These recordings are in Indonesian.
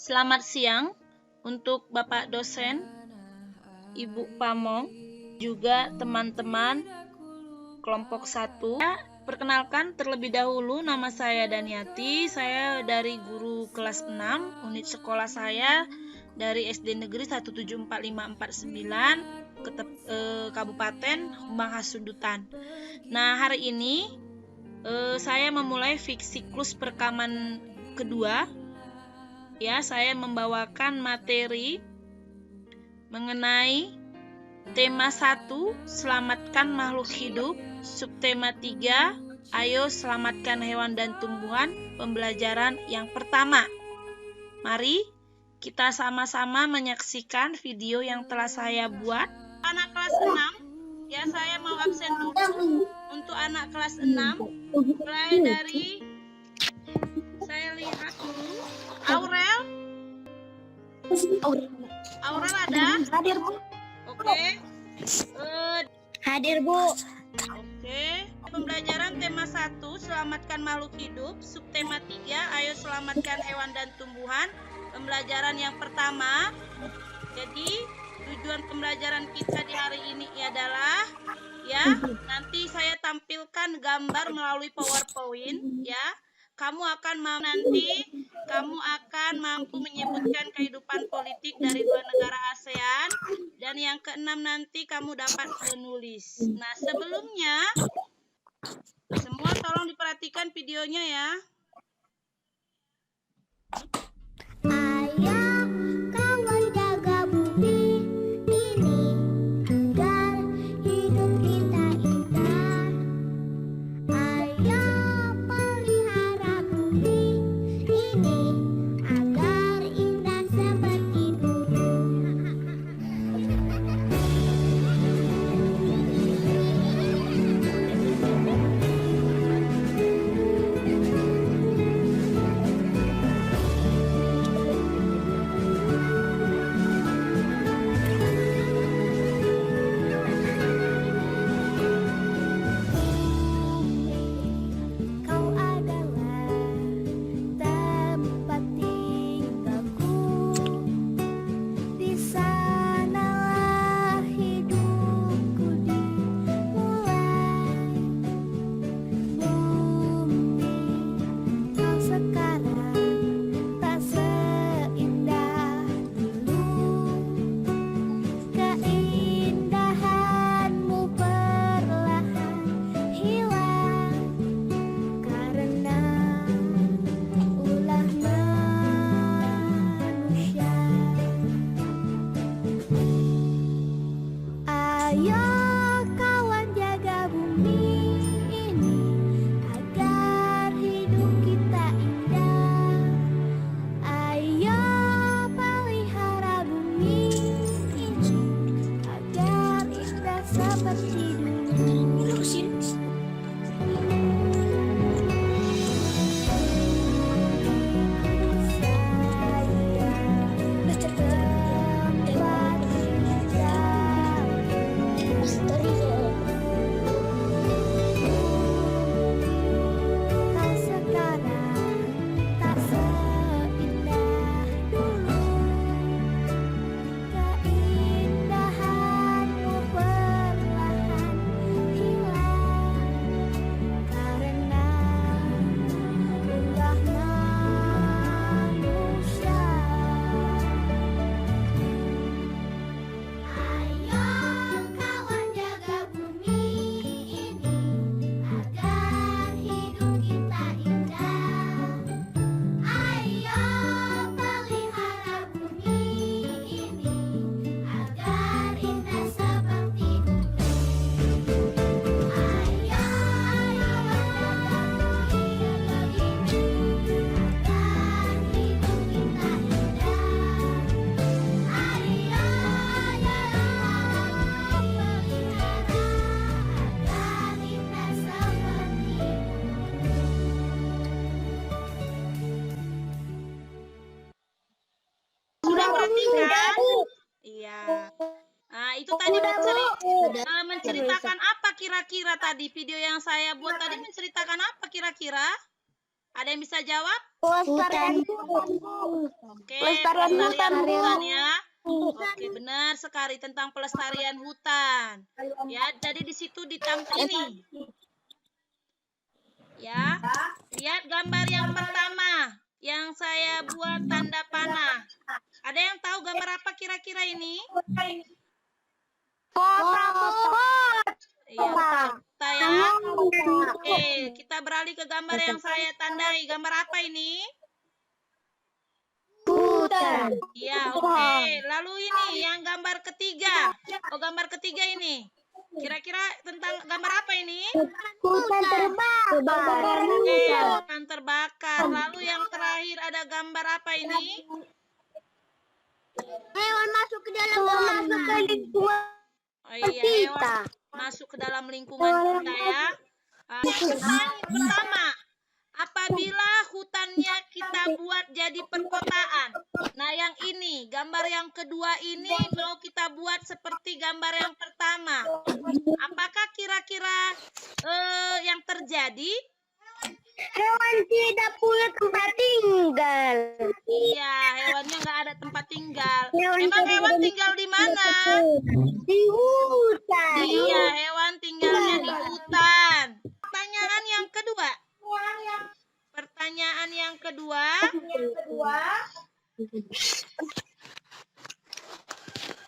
Selamat siang untuk Bapak dosen, Ibu Pamong, juga teman-teman kelompok 1. Perkenalkan terlebih dahulu, nama saya Daniati. Saya dari guru kelas 6, unit sekolah saya dari SD Negeri 174549, Kabupaten Humbang Hasundutan. Nah, hari ini saya memulai siklus perekaman kedua. Ya, saya membawakan materi mengenai tema 1, selamatkan makhluk hidup, subtema 3, ayo selamatkan hewan dan tumbuhan, pembelajaran yang pertama. Mari kita sama-sama menyaksikan video yang telah saya buat. Anak kelas 6, ya saya mau absen dulu. Untuk anak kelas 6, mulai dari, saya lihat dulu, Aurel ada? Hadir, Bu. Oke. Hadir, Bu. Oke. Pembelajaran tema 1, selamatkan makhluk hidup. Subtema 3, ayo selamatkan hewan dan tumbuhan. Pembelajaran yang pertama. Jadi, tujuan pembelajaran kita di hari ini adalah, ya, nanti saya tampilkan gambar melalui PowerPoint, ya. Kamu akan mampu menyebutkan kehidupan politik dari 2 negara ASEAN, dan yang keenam nanti kamu dapat menulis. Nah, sebelumnya semua tolong diperhatikan videonya ya. Ayo kawan jaga bumi ini agar hidup kita indah. Ayo pelihara bumi ini agar indah seperti dulu. Kau adalah tempat tinggalku, di sanalah hidupku dimulai. Bumi kau sekarang tak seindah dulu, keindahanmu perlahan hilang karena ulah manusia. Ayo kawan jaga bumi ini agar hidup kita indah. Ayo pelihara bumi ini agar indah seperti dulu. Kau sekarang tak seindah dulu, keindahanmu perlahan hilang karena ulah manusia. Ayo kawan jaga bumi ini agar hidup kita indah. Ayo pelihara bumi ini agar indah seperti dulu. Ayo agar hidup kita indah. Ayo Sudah perhatikan? Iya. Nah, itu tadi menceritakan apa kira-kira tadi? Video yang saya buat tadi menceritakan apa kira-kira? Ada yang bisa jawab? Hutan. Oke, Pelestarian pelestarian hutan, Bu. hutan ya. Oke, benar sekali tentang pelestarian hutan. Ya, jadi di situ ditampil ini. Ya, lihat gambar yang pertama yang saya buat tanda panah. Ada yang tahu gambar apa kira-kira ini? Kota. Iya, kota ya. Oke, kita beralih ke gambar yang saya tandai. Gambar apa ini? Hutan. Iya, oke. Lalu ini yang gambar ketiga. Oh, gambar ketiga ini. Kira-kira tentang gambar apa ini? Hutan terbakar. Oke, hutan terbakar. Lalu yang terakhir ada gambar apa ini? Hewan masuk ke dalam lingkungan Oh iya, hewan masuk ke dalam lingkungan kita ya. Pertama, apabila hutannya kita buat jadi perkotaan. Nah, yang ini, gambar yang kedua ini mau kita buat seperti gambar yang pertama. Apakah kira-kira yang terjadi? Hewan tidak punya tempat tinggal. Iya, hewannya nggak ada tempat tinggal. Hewan Emang tidak hewan ada tinggal di mana? Di hutan. Iya, hewan tinggalnya di hutan. Pertanyaan yang kedua. Pertanyaan yang kedua.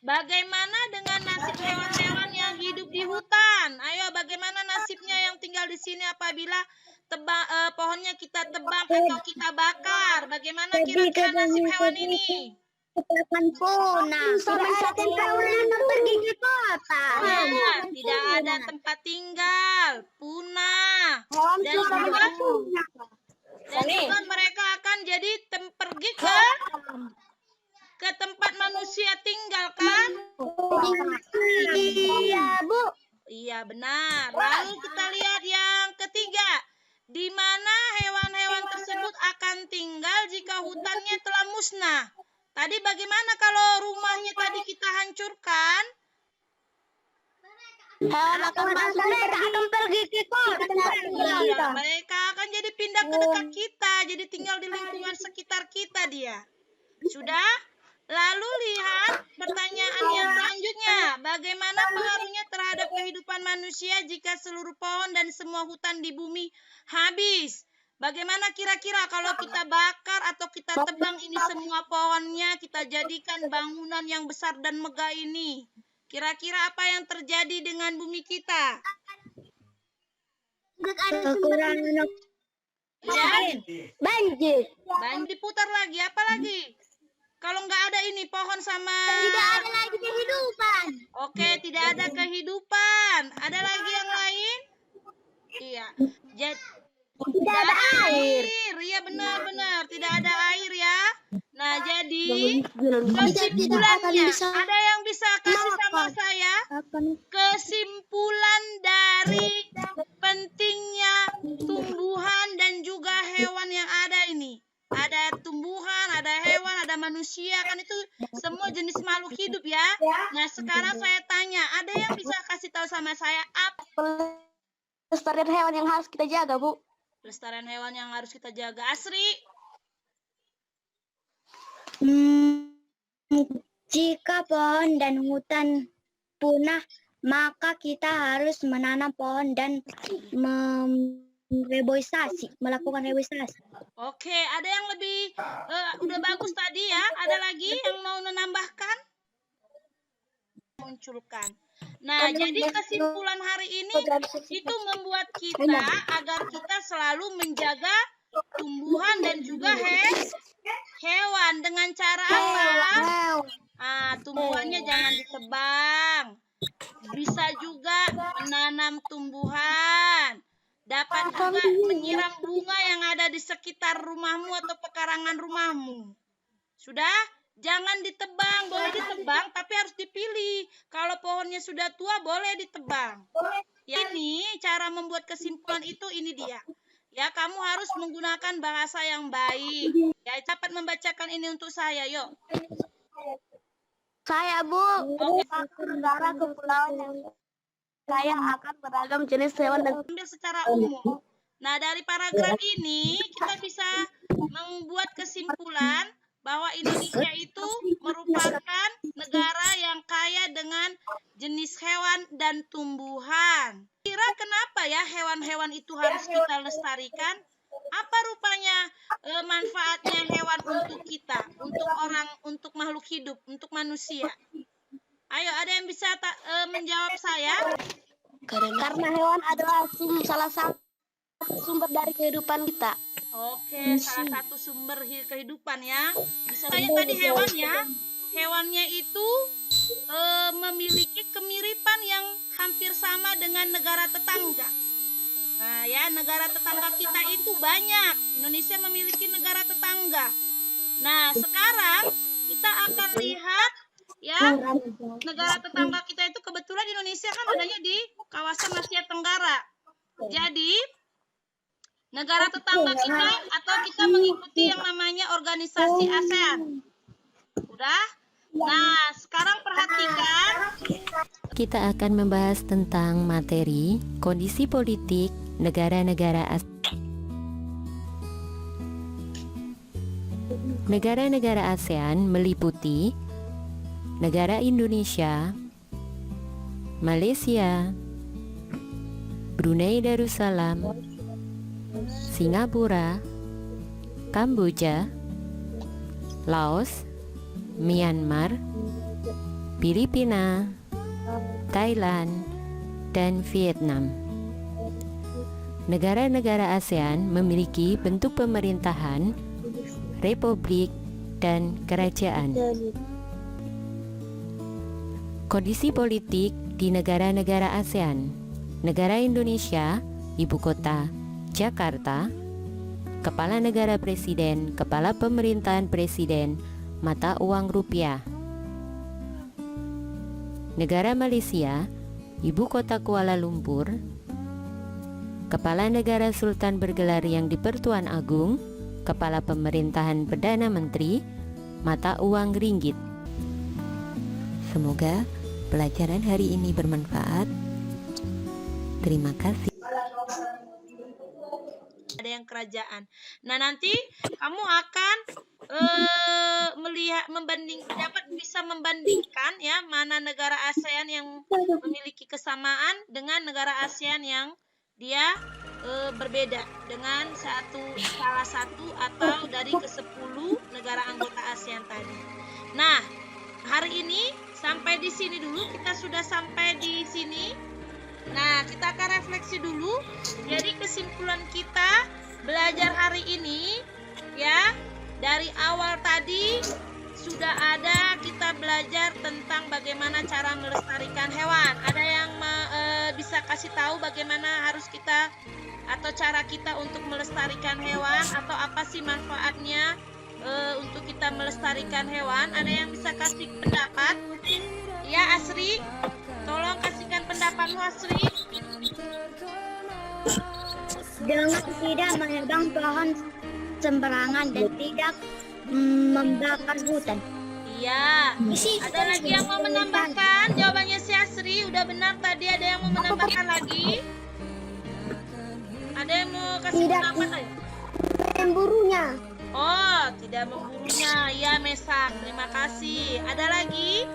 Bagaimana dengan nasib hewan-hewan yang hidup di hutan? Ayo, bagaimana nasibnya yang tinggal di sini apabila pohonnya kita tebang atau kita bakar? Bagaimana kira-kira nasib hewan ini? Akan punah. Sampai saat hewan pergi ke kota. Ya, tidak ada tempat tinggal, punah. Dan juga mereka akan jadi pergi ke tempat manusia tinggal kan? Iya, Bu. Iya, benar. Lalu kita lihat yang ketiga. Di mana hewan-hewan tersebut akan tinggal jika hutannya telah musnah? Tadi bagaimana kalau rumahnya tadi kita hancurkan? Hewan akan pergi ke kota. Iya, mereka akan jadi pindah ke dekat kita, jadi tinggal di lingkungan sekitar kita dia. Sudah? Lalu lihat pertanyaan yang selanjutnya. Bagaimana pengaruhnya terhadap kehidupan manusia jika seluruh pohon dan semua hutan di bumi habis? Bagaimana kira-kira kalau kita bakar atau kita tebang ini semua pohonnya, kita jadikan bangunan yang besar dan megah ini? Kira-kira apa yang terjadi dengan bumi kita? Kekurangan Ya, banjir. diputar lagi. Apa lagi? Kalau nggak ada ini pohon sama... Tidak ada lagi kehidupan. Oke, tidak ada kehidupan. Ada lagi yang lain? Iya. Tidak ada air. Iya, benar-benar. Tidak ada air ya. Nah, jadi kesimpulannya. Ada yang bisa kasih sama saya? Kesimpulan dari pentingnya tumbuhan dan juga hewan yang ada ini. Ada tumbuhan, ada hewan, ada manusia, kan itu semua jenis makhluk hidup ya. Nah, sekarang saya tanya, ada yang bisa kasih tahu sama saya apa Pelestarian hewan yang harus kita jaga, Bu. pelestarian hewan yang harus kita jaga? Asri? Jika pohon dan hutan punah, maka kita harus menanam pohon dan melakukan reboisasi. Oke, ada yang lebih udah bagus tadi ya. Ada lagi yang mau menambahkan? Munculkan. Nah, jadi kesimpulan hari ini itu membuat kita agar kita selalu menjaga tumbuhan dan juga hewan dengan cara apa? Tumbuhannya jangan ditebang. Bisa juga menanam tumbuhan. Dapat juga menyiram bunga yang ada di sekitar rumahmu atau pekarangan rumahmu. Sudah? Jangan ditebang, boleh ditebang tapi harus dipilih. Kalau pohonnya sudah tua boleh ditebang. Ya, ini cara membuat kesimpulan itu ini dia. Ya, kamu harus menggunakan bahasa yang baik. Ya, cepat membacakan ini untuk saya, yuk. Saya, Bu, negara kepulauan yang saya akan beragam jenis hewan dan Ambil secara umum. Nah, dari paragraf ini kita bisa membuat kesimpulan bahwa Indonesia itu merupakan negara yang kaya dengan jenis hewan dan tumbuhan. Kira kenapa ya hewan-hewan itu harus kita lestarikan? Apa rupanya manfaatnya hewan untuk kita, untuk orang, untuk makhluk hidup, untuk manusia? Ayo, ada yang bisa menjawab saya? Karena hewan adalah salah satu sumber dari kehidupan kita. Oke, salah satu sumber kehidupan ya. Bisa saya tadi hewannya, hewannya itu memiliki kemiripan yang hampir sama dengan negara tetangga. Nah ya, negara tetangga kita itu banyak. Indonesia memiliki negara tetangga. Nah, sekarang kita akan lihat ya, negara tetangga kita itu kebetulan Indonesia kan adanya di kawasan Asia Tenggara. Jadi, negara tetangga kita atau kita mengikuti yang namanya organisasi ASEAN. Udah? Nah, sekarang perhatikan. Kita akan membahas tentang materi kondisi politik negara-negara Negara-negara ASEAN meliputi negara Indonesia, Malaysia, Brunei Darussalam, Singapura, Kamboja, Laos, Myanmar, Filipina, Thailand, dan Vietnam. Negara-negara ASEAN memiliki bentuk pemerintahan, republik, dan kerajaan. Kondisi politik di negara-negara ASEAN. Negara Indonesia, ibu kota Jakarta, kepala negara presiden, kepala pemerintahan presiden, mata uang rupiah. Negara Malaysia, ibu kota Kuala Lumpur, kepala negara sultan bergelar yang di-Pertuan Agung, kepala pemerintahan Perdana Menteri, mata uang ringgit. Semoga pelajaran hari ini bermanfaat. Terima kasih. Ada yang kerajaan. Nah, nanti kamu akan melihat dapat bisa membandingkan ya mana negara ASEAN yang memiliki kesamaan dengan negara ASEAN yang dia berbeda dengan salah satu atau dari ke-10 negara anggota ASEAN tadi. Nah, hari ini sampai di sini dulu, kita sudah sampai di sini. Nah, kita akan refleksi dulu. Jadi kesimpulan kita belajar hari ini ya, dari awal tadi sudah ada kita belajar tentang bagaimana cara melestarikan hewan. Ada yang bisa kasih tahu bagaimana harus kita atau cara kita untuk melestarikan hewan, atau apa sih manfaatnya untuk kita melestarikan hewan? Ada yang bisa kasih pendapat? Ya, Asri, tolong kasihkan pendapatmu, Asri. Dengan tidak menebang pohon sembarangan dan tidak membakar hutan. Iya. Ada lagi yang mau menambahkan? Jawabannya si Asri udah benar tadi. Ada yang mau menambahkan lagi? Ada yang mau kasih pendapat lagi? Memburunya. Oh, tidak memburunya. Ya, Mesak. Terima kasih. Ada lagi?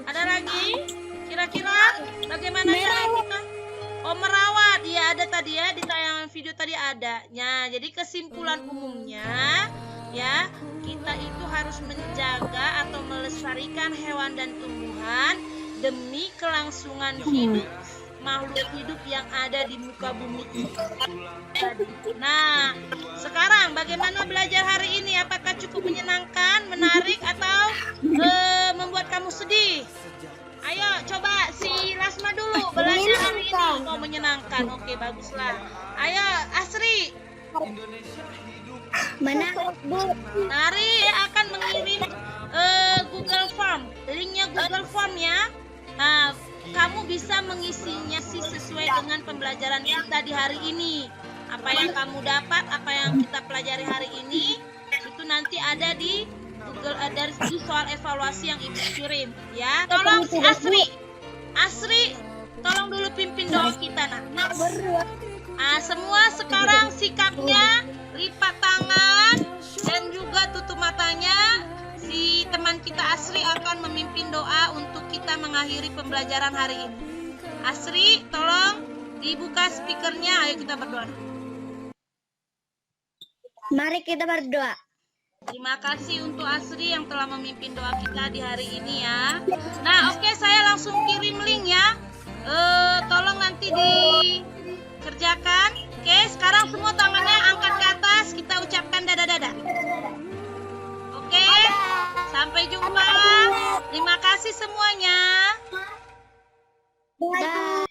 Ada lagi? Kira-kira bagaimana cara kita? Oh, merawat. Ya, ada tadi ya, di tayangan video tadi ada. Ya, jadi kesimpulan umumnya ya, kita itu harus menjaga atau melestarikan hewan dan tumbuhan demi kelangsungan hidup makhluk hidup yang ada di muka bumi ini. Nah, sekarang bagaimana belajar hari ini? Apakah cukup menyenangkan, menarik, atau membuat kamu sedih? Ayo, coba si Lasma dulu belajar hari ini. Oh, menyenangkan. Oke, baguslah. Ayo, Asri. Menarik, Bu. Nari akan mengirim Google Form. Linknya Google Form ya. Nah, kamu bisa mengisinya sih sesuai dengan pembelajaran kita di hari ini. Apa yang kamu dapat, apa yang kita pelajari hari ini, itu nanti ada di Google, ada di soal evaluasi yang Ibu kirim ya. Tolong si Asri. Asri, tolong dulu pimpin doa kita, nak. Semua sekarang sikapnya lipat tangan dan juga tutup matanya. Si teman kita Asri akan memimpin doa untuk kita mengakhiri pembelajaran hari ini. Asri, tolong dibuka speakernya. Ayo kita berdoa. Mari kita berdoa. Terima kasih untuk Asri yang telah memimpin doa kita di hari ini ya. Nah, oke, saya langsung kirim link ya. Tolong nanti dikerjakan. Oke, sekarang semua tangannya angkat ke atas. Kita ucapkan dadah-dadah. Oke, sampai jumpa. Terima kasih semuanya. Dah.